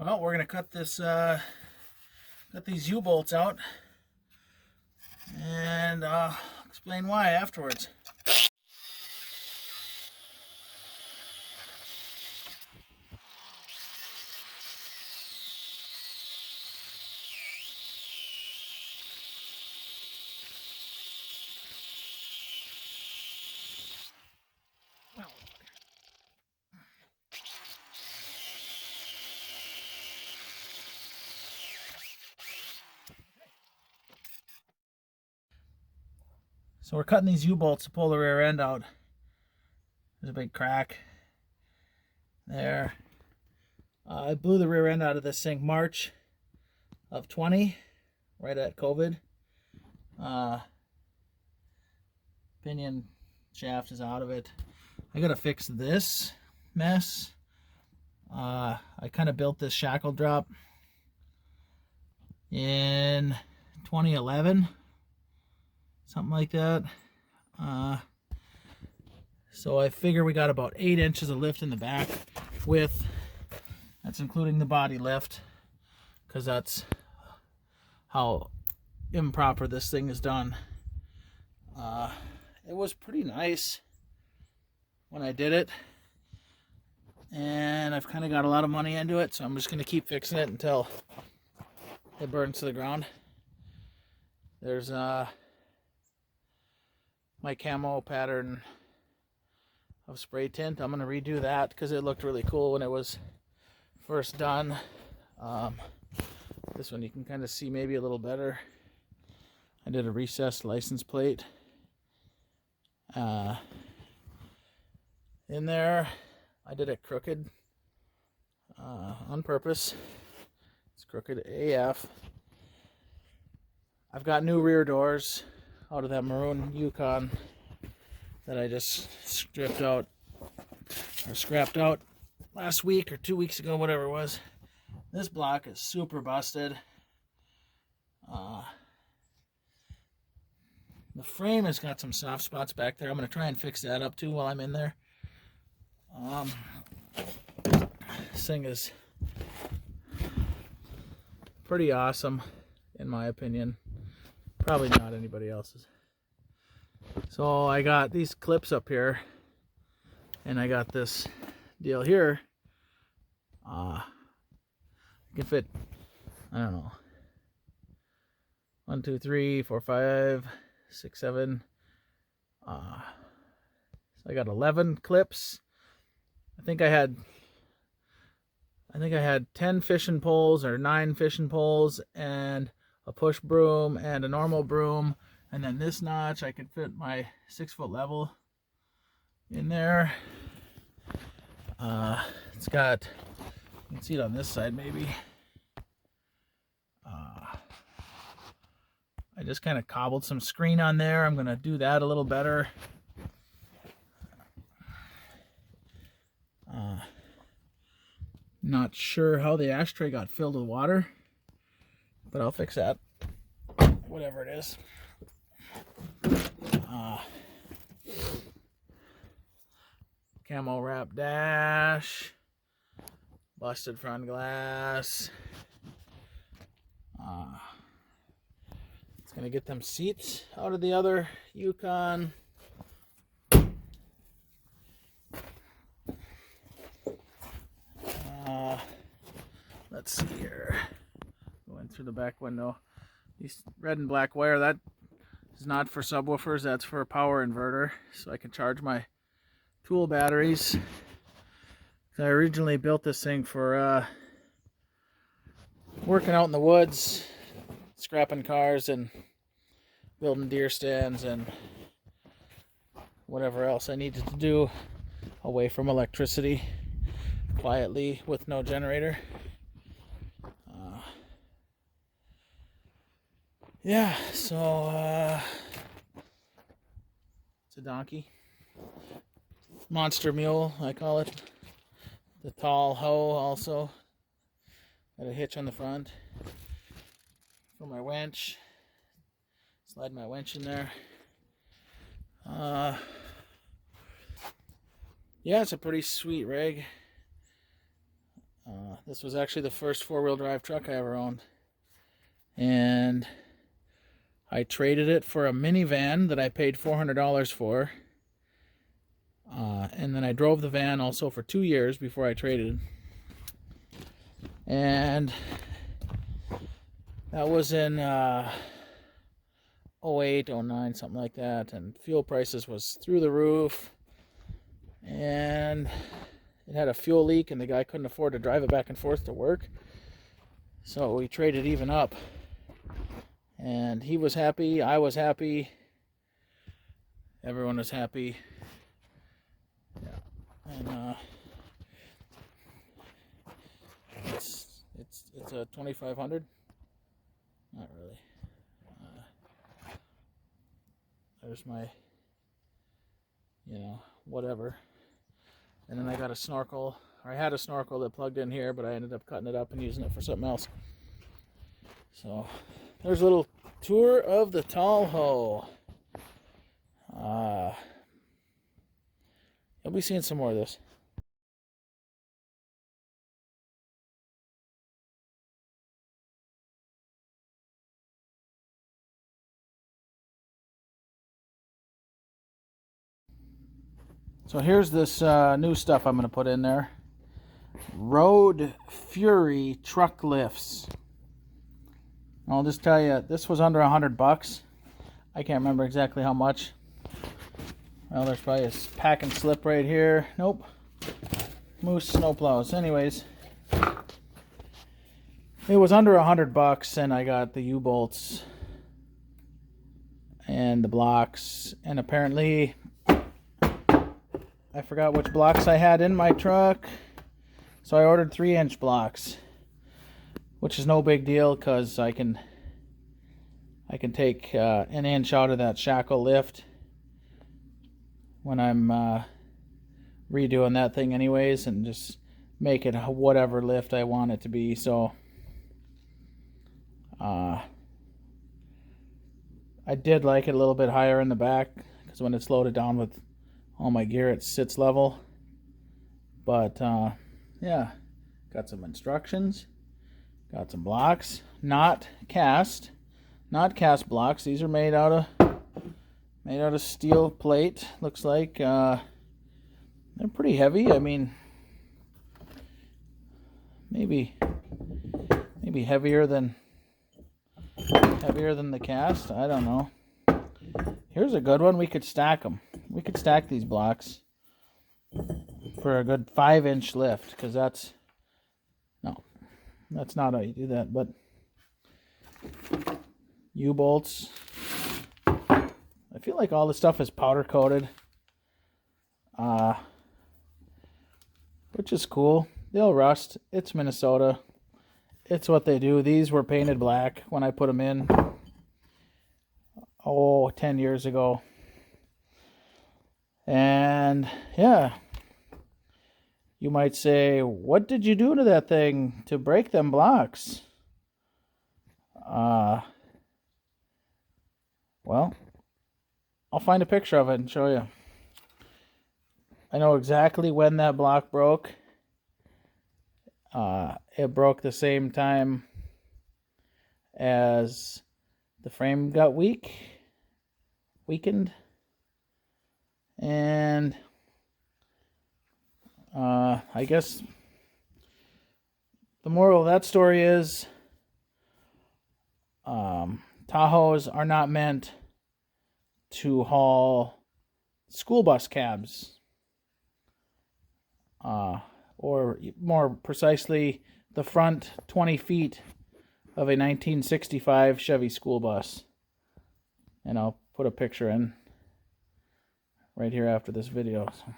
Well, we're gonna cut these U-bolts out, and explain why afterwards. So we're cutting these U-bolts to pull the rear end out. There's a big crack there. I blew the rear end out of this thing March of 20, right at COVID. Pinion shaft is out of it. I gotta fix this mess. I kind of built this shackle drop in 2011, something like that. So I figure we got about 8 inches of lift in the back width. That's including the body lift, because that's how improper this thing is done. It was pretty nice when I did it, and I've kind of got a lot of money into it, so I'm just going to keep fixing it until it burns to the ground. There's my camo pattern of spray tint. I'm going to redo that because it looked really cool when it was first done. This one you can kind of see maybe a little better. I did a recessed license plate in there. I did it crooked on purpose. It's crooked AF. I've got new rear doors out of that maroon Yukon that I just stripped out or scrapped out last week or 2 weeks ago, whatever it was. This block is super busted. The frame has got some soft spots back there. I'm going to try and fix that up too while I'm in there. This thing is pretty awesome in my opinion. Probably not anybody else's. So I got these clips up here, and I got this deal here. I can fit, I don't know, 1, 2, 3, 4, 5, 6, 7. So I got 11 clips. I think I had 10 fishing poles or 9 fishing poles and a push broom and a normal broom, and then this notch I could fit my 6-foot level in there. It's got, you can see it on this side maybe. I just kind of cobbled some screen on there. I'm gonna do that a little better. Not sure how the ashtray got filled with water, but I'll fix that, whatever it is. Camo wrap dash, busted front glass. It's gonna get them seats out of the other Yukon. Let's see here. Going through the back window. These red and black wire, that is not for subwoofers, that's for a power inverter, so I can charge my tool batteries. I originally built this thing for working out in the woods, scrapping cars and building deer stands and whatever else I needed to do away from electricity, quietly with no generator. Yeah, so it's a donkey. Monster mule, I call it. The Tall-Hoe also. Got a hitch on the front for my winch. Slide my winch in there. Yeah, it's a pretty sweet rig. This was actually the first four-wheel drive truck I ever owned. And I traded it for a minivan that I paid $400 for. And then I drove the van also for 2 years before I traded. And that was in 08, 09, something like that. And fuel prices was through the roof. And it had a fuel leak, and the guy couldn't afford to drive it back and forth to work. So we traded even up. And he was happy, I was happy, everyone was happy. Yeah. And it's a 2500. Not really. There's my, whatever. And then I got a snorkel, or I had a snorkel that plugged in here, but I ended up cutting it up and using it for something else. So there's a little tour of the Tall-Hoe. You'll be seeing some more of this. So here's this new stuff I'm going to put in there. Road Fury truck lifts. I'll just tell you, this was under $100. I can't remember exactly how much. Well, there's probably a pack and slip right here. Nope. Moose snowplows. Anyways, it was under $100, and I got the U-bolts and the blocks, and apparently I forgot which blocks I had in my truck, so I ordered 3-inch blocks, which is no big deal because I can take an inch out of that shackle lift when I'm redoing that thing anyways, and just make it whatever lift I want it to be. So I did like it a little bit higher in the back, because when it's loaded down with all my gear it sits level. But yeah, got some instructions, got some blocks, not cast blocks. These are made out of steel plate. Looks like they're pretty heavy. I mean, maybe heavier than the cast. I don't know. Here's a good one. We could stack them. We could stack these blocks for a good 5-inch lift, because that's not how you do that. But U-bolts. I feel like all the stuff is powder coated, which is cool. They'll rust. It's Minnesota. It's what they do. These were painted black when I put them in, 10 years ago. And yeah, you might say, what did you do to that thing to break them blocks? Well, I'll find a picture of it and show you. I know exactly when that block broke. It broke the same time as the frame got weakened. And I guess the moral of that story is Tahoes are not meant to haul school bus cabs, or more precisely, the front 20 feet of a 1965 Chevy school bus. And I'll put a picture in right here after this video. So.